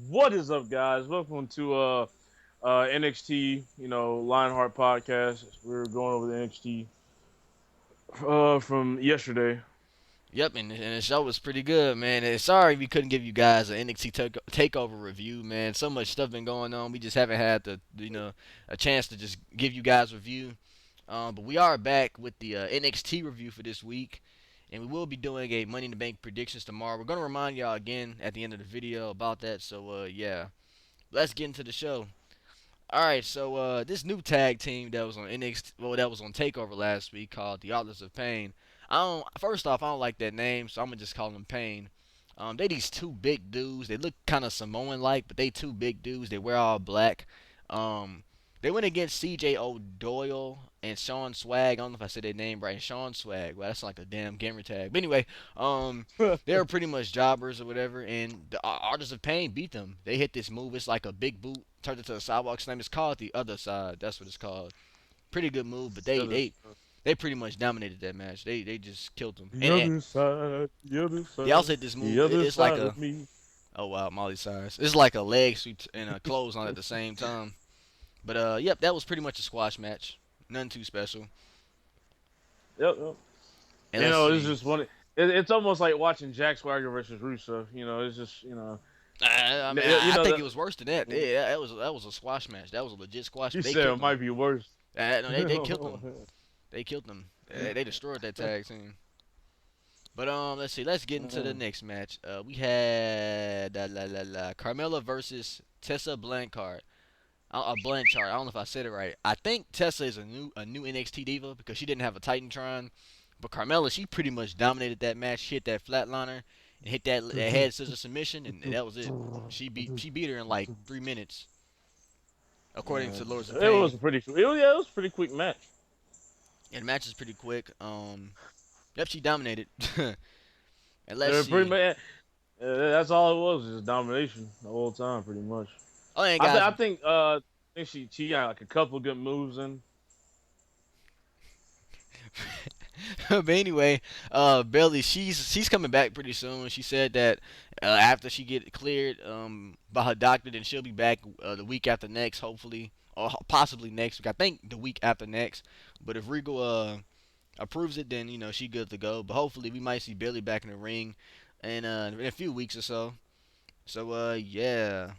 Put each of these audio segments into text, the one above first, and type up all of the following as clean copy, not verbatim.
What is up, guys? Welcome to NXT, Lionheart podcast. We're going over the NXT from yesterday. Yep, and the show was pretty good, man. And sorry we couldn't give you guys an NXT takeover review, man. So much stuff been going on. We just haven't had a chance to just give you guys a review. But we are back with the NXT review for this week, and we will be doing a Money in the Bank predictions tomorrow. We're gonna remind y'all again at the end of the video about that. So yeah, let's get into the show. All right, so this new tag team that was on NXT, well, that was on Takeover last week, called the Authors of Pain. First off, I don't like that name, so I'm gonna just call them Pain. They these two big dudes. They look kind of Samoan-like, but they two big dudes. They wear all black. Um, they went against C.J. O'Doyle and Sean Swag. I don't know if I said their name right. Sean Swag. Well, that's like a damn gamer tag. But anyway, they were pretty much jobbers or whatever, and the Artists of Pain beat them. They hit this move. It's like a big boot turned into a sidewalk slam. It's called the Other Side. That's what it's called. Pretty good move, but they pretty much dominated that match. They just killed them. The other side, the other They side, also hit this the move. other It's like side a of me. oh wow, Molly Cyrus. It's like a leg sweep and a close on at the same time. But yep, that was pretty much a squash match. Nothing too special. Yep. And let's It's see. just one. It's almost like watching Jack Swagger versus Rusev. It's just I mean, you I know think that. it was worse than that. Yeah, that was a squash match. That was a legit squash. You They said killed it them. might be worse. No, they killed them. They killed them. They destroyed that tag team. But let's see. Let's get into the next match. We had Carmella versus Tessa Blanchard. Blanchard. I don't know if I said it right. I think Tessa is a new NXT diva because she didn't have a Titantron, but Carmella, she pretty much dominated that match. She hit that flatliner and hit that head scissor submission, and that was it. She beat her in like 3 minutes, according to Lords of It was Pain. a pretty. It was a pretty quick match. And the match is pretty quick. Yep, she dominated. And let's Pretty see. much. That's all it was, just domination the whole time, pretty much. Oh, and guys, I think she got like a couple good moves in. but anyway, Bailey, she's coming back pretty soon. She said that after she get cleared by her doctor, then she'll be back the week after next, hopefully, or possibly next week. I think the week after next. But if Regal approves it, then she good to go. But hopefully, we might see Bailey back in the ring, in a few weeks or so. So yeah,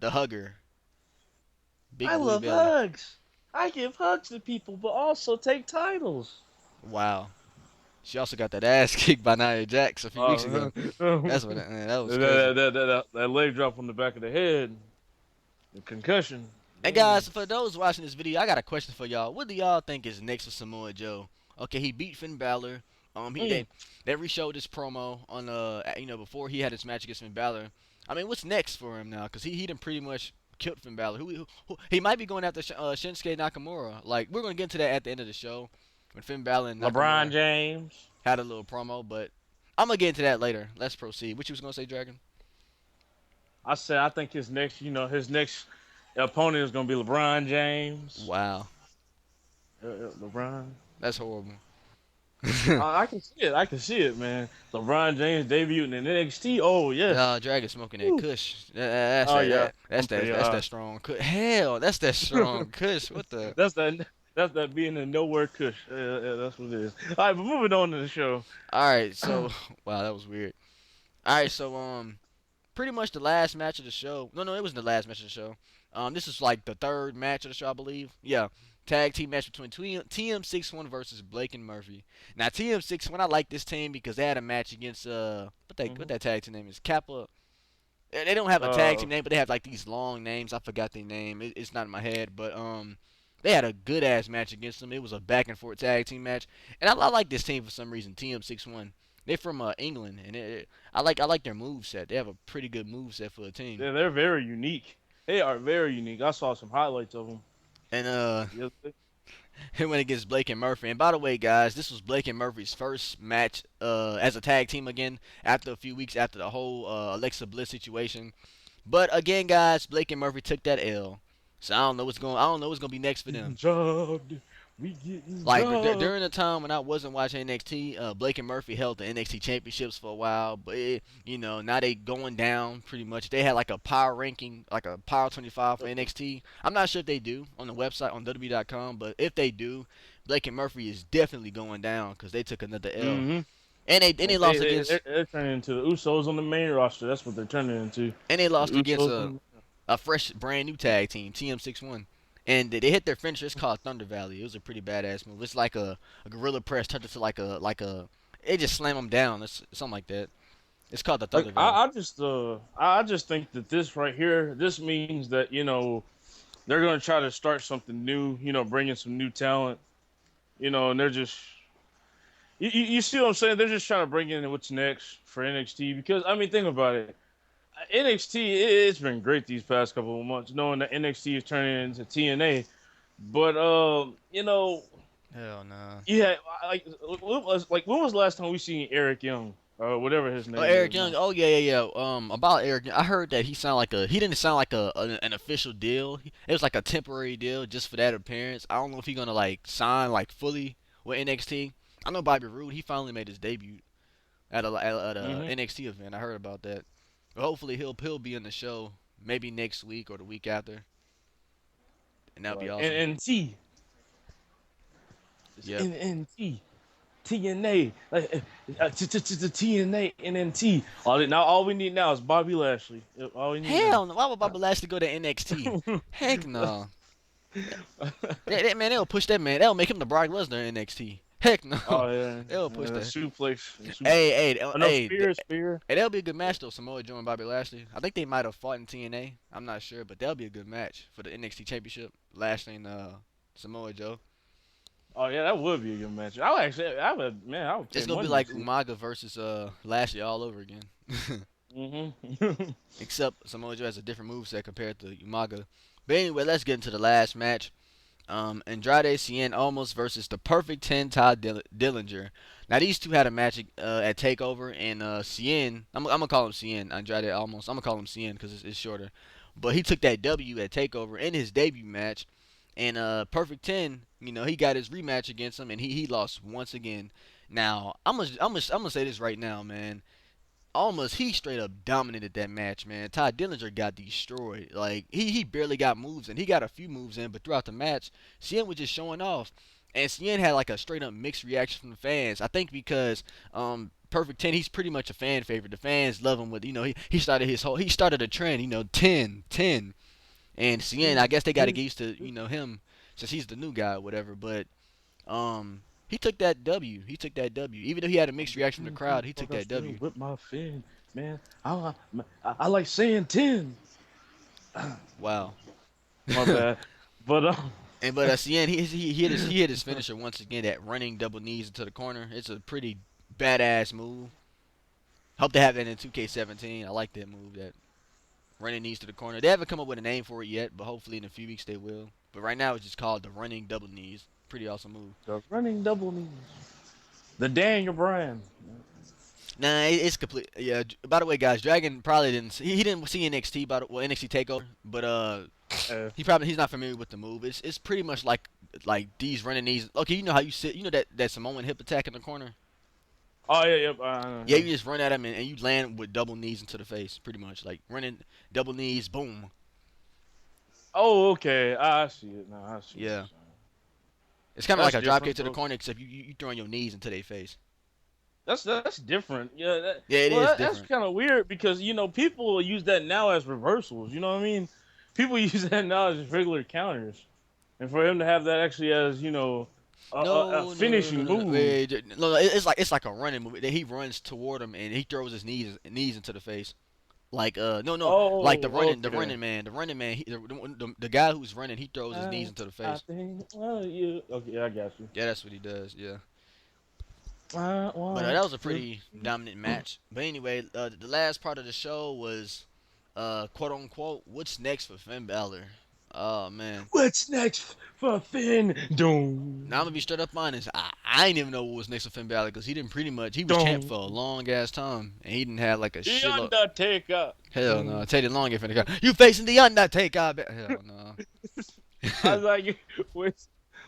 the hugger, I Big Booty love Bailey. hugs. I give hugs to people, but also take titles. Wow. She also got that ass kicked by Nia Jax a few weeks ago. That's what that was crazy. That leg drop on the back of the head, the concussion. And guys, for those watching this video, I got a question for y'all. What do y'all think is next for Samoa Joe? Okay, he beat Finn Balor. They re-showed this promo on before he had his match against Finn Balor. I mean, what's next for him now? Cause he done pretty much killed Finn Balor. He might be going after Shinsuke Nakamura. Like we're gonna get into that at the end of the show when Finn Balor and LeBron Nakamura James. had a little promo. But I'm gonna get into that later. Let's proceed. What you was gonna say, Dragon? I think his next opponent is gonna be LeBron James. Wow, LeBron. that's horrible. I can see it. I can see it, man. LeBron James debuting in NXT. Oh yes. Dragon smoking that Woo. Kush. Oh yeah. That's that strong Kush. Hell, that's that strong Kush. What the? That's that. That's that being a nowhere cush. Yeah, that's what it is. All right, but moving on to the show. All right, so wow, that was weird. All right, so pretty much the last match of the show. No, it wasn't the last match of the show. This is like the third match of the show, I believe. Yeah, tag team match between TM61 versus Blake and Murphy. Now TM61, I like this team because they had a match against what that tag team name is, Kappa. They don't have a tag team name, but they have like these long names. I forgot their name. It's not in my head, but they had a good ass match against them. It was a back and forth tag team match, and I like this team for some reason. TM61. They're from England, and I like their move set. They have a pretty good move set for a team. Yeah, they're very unique. They are very unique. I saw some highlights of them. And Yes, He went against Blake and Murphy. And by the way, guys, this was Blake and Murphy's first match as a tag team again after a few weeks after the whole Alexa Bliss situation. But again, guys, Blake and Murphy took that L. So I don't know what's gonna be next for them. Getting jobbed. We getting Like jobbed. during the time when I wasn't watching NXT, Blake and Murphy held the NXT championships for a while, but now they going down pretty much. They had like a power ranking, like a power 25 for NXT. I'm not sure if they do on the website on WWE.com, but if they do, Blake and Murphy is definitely going down because they took another L, Mm-hmm. and they lost against They're turning into the Usos on the main roster. That's what they're turning into. and they The lost against Usos on. a fresh brand new tag team, TM61. And they hit their finisher. It's called Thunder Valley. It was a pretty badass move. It's like a gorilla press turned into like a. It just slam them down. It's something like that. It's called the Like Thunder Valley. I just think that this right here, this means that they're gonna try to start something new. Bring in some new talent. And they're just you see what I'm saying? They're just trying to bring in what's next for NXT because I mean, think about it. NXT, it's been great these past couple of months, knowing that NXT is turning into TNA. But Hell no. yeah, when was the last time we seen Eric Young, whatever his Oh, name Eric is Young. now? Oh yeah. About Eric, Young, I heard that he didn't sound like an official deal. It was like a temporary deal just for that appearance. I don't know if he's gonna like sign like fully with NXT. I know Bobby Roode. He finally made his debut at a Hmm. NXT event. I heard about that. But hopefully he'll be in the show maybe next week or the week after, and that'll be Right. awesome. And T, Yep. and T. TNA, like TNA, NNT. All we need now is Bobby Lashley. All we need now. Hell no. Why would Bobby Lashley go to NXT? Heck no. Man, they'll push that man. They'll make him the Brock Lesnar in NXT. Heck no. Oh yeah, They'll push that. suplex. No, Hey, spear. hey, that'll be a good match though. Samoa Joe and Bobby Lashley. I think they might have fought in TNA. I'm not sure, but that'll be a good match for the NXT Championship. Lashley and Samoa Joe. Oh yeah, that would be a good match. I would pay It's gonna be money to like see. Umaga versus Lashley all over again. Mm-hmm. Except Samoa Joe has a different moveset compared to Umaga. But anyway, let's get into the last match. Andrade Cien almost versus the Perfect 10 Todd Dillinger. Now these two had a match at Takeover, and Cien, I'm gonna call him Cien. Andrade almost, I'm gonna call him Cien because it's shorter. But he took that W at Takeover in his debut match, and Perfect 10, he got his rematch against him, and he lost once again. Now I'm gonna say this right now, man. Almost he straight up dominated that match, man. Todd Dillinger got destroyed. Like he barely got moves in. He got a few moves in, but throughout the match, Cien was just showing off. And Cien had like a straight up mixed reaction from the fans. I think because Perfect 10, he's pretty much a fan favorite. The fans love him with he started he started a trend, 10, 10. And Cien, I guess they gotta get used to, him since he's the new guy or whatever, but he took that W. He took that W. Even though he had a mixed reaction from the crowd, he took Fuck, I that still W. whip my fin, man. I like saying 10. Wow. My bad. But But Cien, he hit his finisher once again. That running double knees into the corner. It's a pretty badass move. Hope they have that in 2K17. I like that move. That running knees to the corner. They haven't come up with a name for it yet, but hopefully in a few weeks they will. But right now it's just called the running double knees. Pretty awesome move. the running double knees. The Daniel Bryan. Nah, it's complete. Yeah. By the way, guys, Dragon probably didn't. He didn't see NXT, NXT Takeover, but Uh, he's not familiar with the move. It's pretty much like these running knees. Okay, you know how you sit. You know that Samoan hip attack in the corner. oh yeah, yep. Yeah, you just run at him and you land with double knees into the face, pretty much like running double knees, boom. Oh, okay. I see it now. I see what Yeah, you're saying. it's kind of like That's a drop kick different, to the though. corner, except you throwing your knees into their face. That's different. Yeah. Yeah, it Well, is that's different. kind of weird because people use that now as reversals. You know what I mean? People use that now as regular counters, and for him to have that actually as a finishing move. Wait, no, it's like a running move. That he runs toward him and he throws his knees into the face. Like no, like Oh, the okay. running man, the guy who's running, he throws his knees into the I face. think. Well, you. Okay, I got you. Yeah, that's what he does. Yeah. I But want that was a to. pretty dominant match. But anyway, the last part of the show was, quote unquote, what's next for Finn Balor? Oh man. What's next for Finn? Now I'm gonna Doom, be straight up honest. I ain't even know what was next for Finn Balor because he didn't pretty much he was champ doom. for a long ass time and he didn't have like a The shitload. Undertaker. Hell no, Doom. Teddy Long ain't finna go. You facing the Undertaker? Hell I no. was like, when,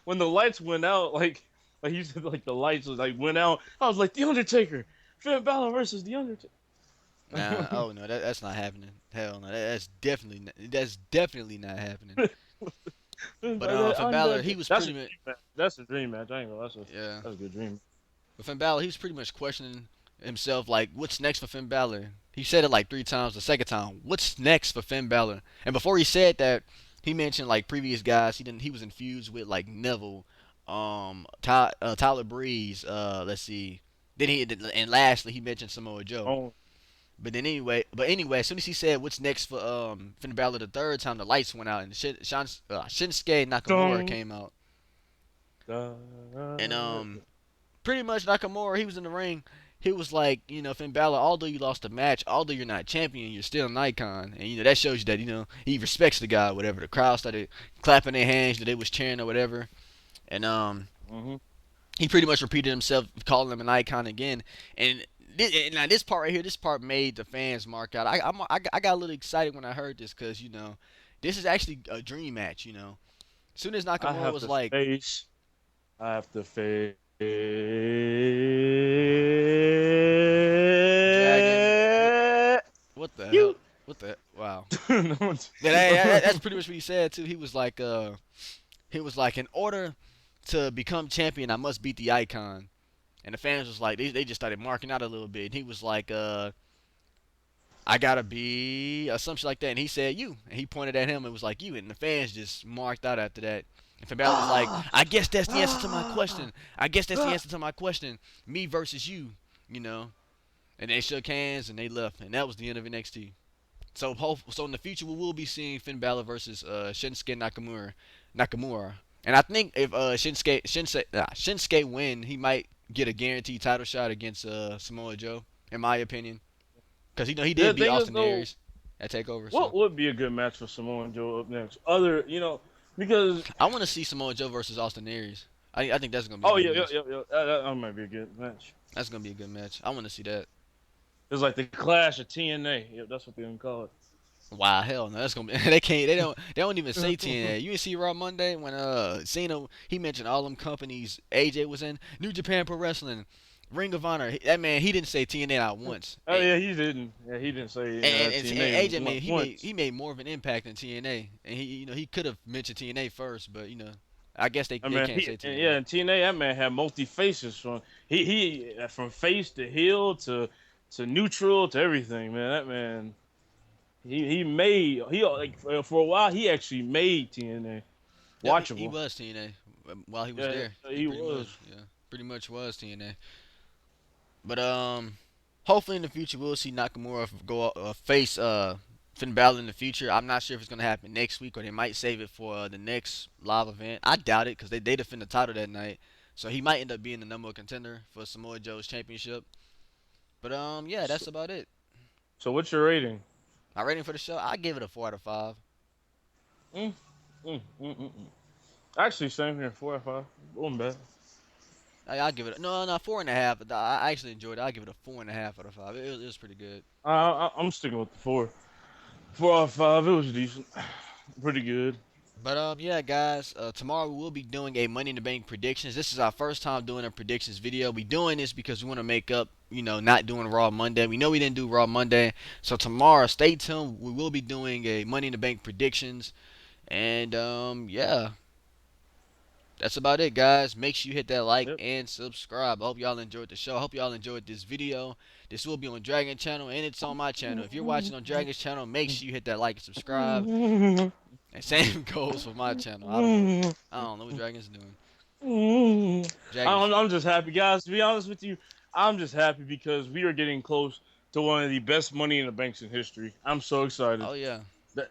when the lights went out, like you said, like the lights was like went out. I was like, the Undertaker, Finn Balor versus the Undertaker. Nah, oh no, that's not happening. Hell no, that's definitely not happening. But The for Balor, he Undertaker. was That's a pretty dream much match. That's a dream match. I ain't gonna. yeah. That's a good dream. But Finn Balor, he was pretty much questioning himself, like, what's next for Finn Balor? He said it like 3 times. The second time, what's next for Finn Balor? And before he said that, he mentioned like previous guys. He was infused with like Neville, Tyler Breeze. Let's see. Then and lastly he mentioned Samoa Joe. Oh, But anyway, as soon as he said what's next for Finn Balor the third time, the lights went out and Shinsuke Nakamura dun, came out. da, And da. pretty much Nakamura, he was in the ring. He was like, Finn Balor, although you lost the match, although you're not champion, you're still an icon. And, that shows you that, he respects the guy, whatever. The crowd started clapping their hands, that they was cheering or whatever. And Mm-hmm. he pretty much repeated himself, calling him an icon again. And now this part right here, this part made the fans mark out. I got a little excited when I heard this because, this is actually a dream match. As soon as I Nakamura have was to like, face. I have to face. Dragon, what the hell? You. What the, wow. No, Yeah, that's pretty much what he said too. He was like, in order to become champion, I must beat the icon. And the fans was like, they just started marking out a little bit. And he was like, I gotta be some shit like that. And he said you, and he pointed at him and was like you. And the fans just marked out after that. And Finn Balor was like, ah, I guess that's the answer to my ah, question. I guess that's the ah. answer to my question. Me versus you, you know. And they shook hands and they left, and that was the end of NXT. So in the future we will be seeing Finn Balor versus Shinsuke Nakamura. And I think if Shinsuke win, he might get a guaranteed title shot against Samoa Joe, in my opinion, because he The did beat thing is, Austin though, Aries at Takeover. what So would be a good match for Samoa and Joe up next? Because I want to see Samoa Joe versus Austin Aries. I think that's gonna be a oh good yeah, yeah, match. yeah, yeah, that might be a good match. That's gonna be a good match. I want to see that. It's like the Clash of TNA. Yep, that's what they're gonna call Wow, hell no, that's gonna be. They don't even say TNA. You see Raw Monday when Cena he mentioned all them companies AJ was in New Japan Pro Wrestling, Ring of Honor. That man he didn't say TNA not once. Oh And yeah, he didn't. Yeah, he didn't say and TNA AJ made he made once. he made more of an impact than TNA. And he could have mentioned TNA first, but I guess they I they mean, can't say yeah, TNA. in TNA that man had multi faces from from face to heel to neutral to everything. Man, that man he like for a while he actually made TNA Yep, he watchable. was TNA while he was Yeah, there. He he pretty was. much pretty much was TNA. But hopefully in the future we'll see Nakamura go face Finn Balor in the future. I'm not sure if it's gonna happen next week or they might save it for the next live event. I doubt it because they defend the title that night, so he might end up being the number one contender for Samoa Joe's championship. But yeah, that's So, about it. so what's your rating? My rating for the show, I give it a 4 out of 5. Mm, mm. Actually, same here. 4 or 5. Wasn't bad. I'll give it no 4.5. I actually enjoyed it. I'll give it a 4.5 out of 5. It was pretty good. I'm sticking with the 4. 4 or 5. It was decent. Pretty good. But yeah, guys. Tomorrow we will be doing a Money in the Bank predictions. This is our first time doing a predictions video. We doing this because we want to make up, not doing Raw Monday. We know we didn't do Raw Monday, so tomorrow, stay tuned. We will be doing a Money in the Bank predictions, and yeah, that's about it, guys. Make sure you hit that like Yep. and subscribe. I hope y'all enjoyed the show. I hope y'all enjoyed this video. This will be on Dragon channel and it's on my channel. If you're watching on Dragon's channel, make sure you hit that like and subscribe. And same goes for my channel. I don't know what Dragon's doing. Dragon's. I'm just happy, guys. To be honest with you, I'm just happy because we are getting close to one of the best Money in the Banks in history. I'm so excited. Oh yeah. That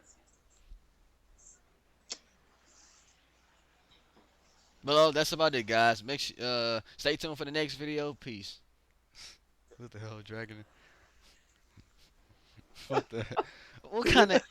But that's about it, guys. Make sure stay tuned for the next video. Peace. What the hell, Dragon? What the? What kind of?